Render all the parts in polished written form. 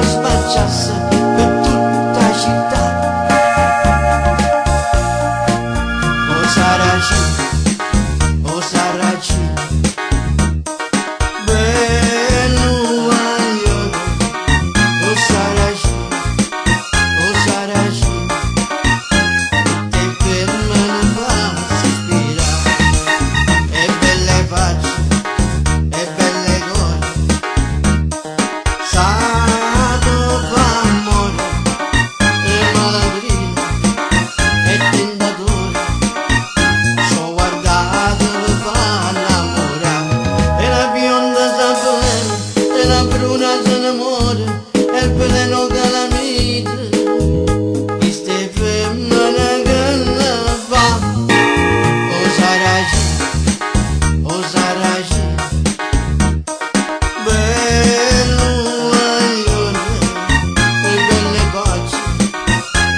spacciasse per tutta la città. O Saracino, o Saracino, bello guaglione. O Saracino, o Saracino, te per me non fa sospirare. E belle facce, e belle cose, sato fa amore, e malandrino, e tentatore, so guardato per fa innamorare. E la bionda sta bene, e la bruna se innamora, e il veleno calamita, e ste femmine che ne fa. O Saracino, o Saracino, bello guaglione, e belle facce,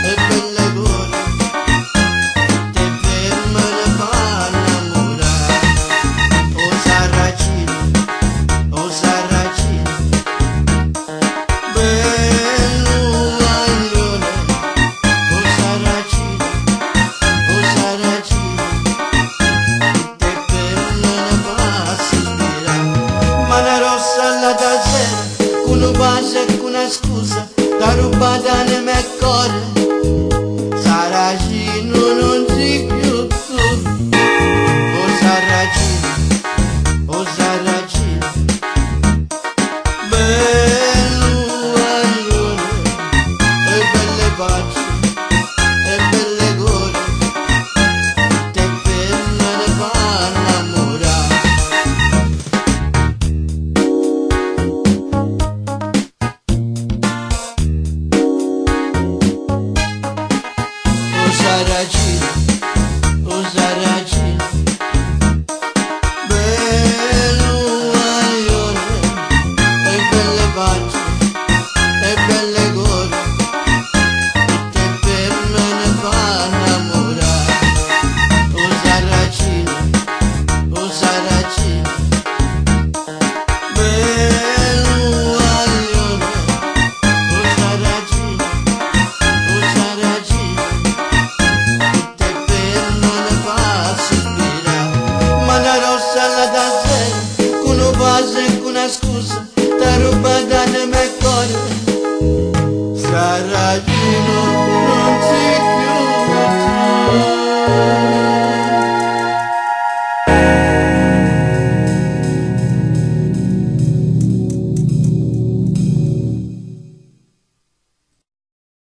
e belle cose, te femmine fa innamorare. O Saracino, o Saracino, bello guaglione. O Saracino, o Saracino, te femmine fa sospirare. Mano rossa alla tasera, con un bacio e con una scusa, da rubata nel mio cuore. Saracino non sei più tu. O Saracino, o Saracino, bello guaglione, e belle facce, e belle cose, te femmine fa innamorare. O Saracino, o Saracino, bello guaglione, e belle facce, e belle cose, te femmine fa innamorare. O Saracino, o Saracino, bello guaglione. O Saracino, o Saracino, te femmine fa sospirare. Mano rossa alla tasera, con un bacio e con una scusa, da rubata nel mio cuore. Saracino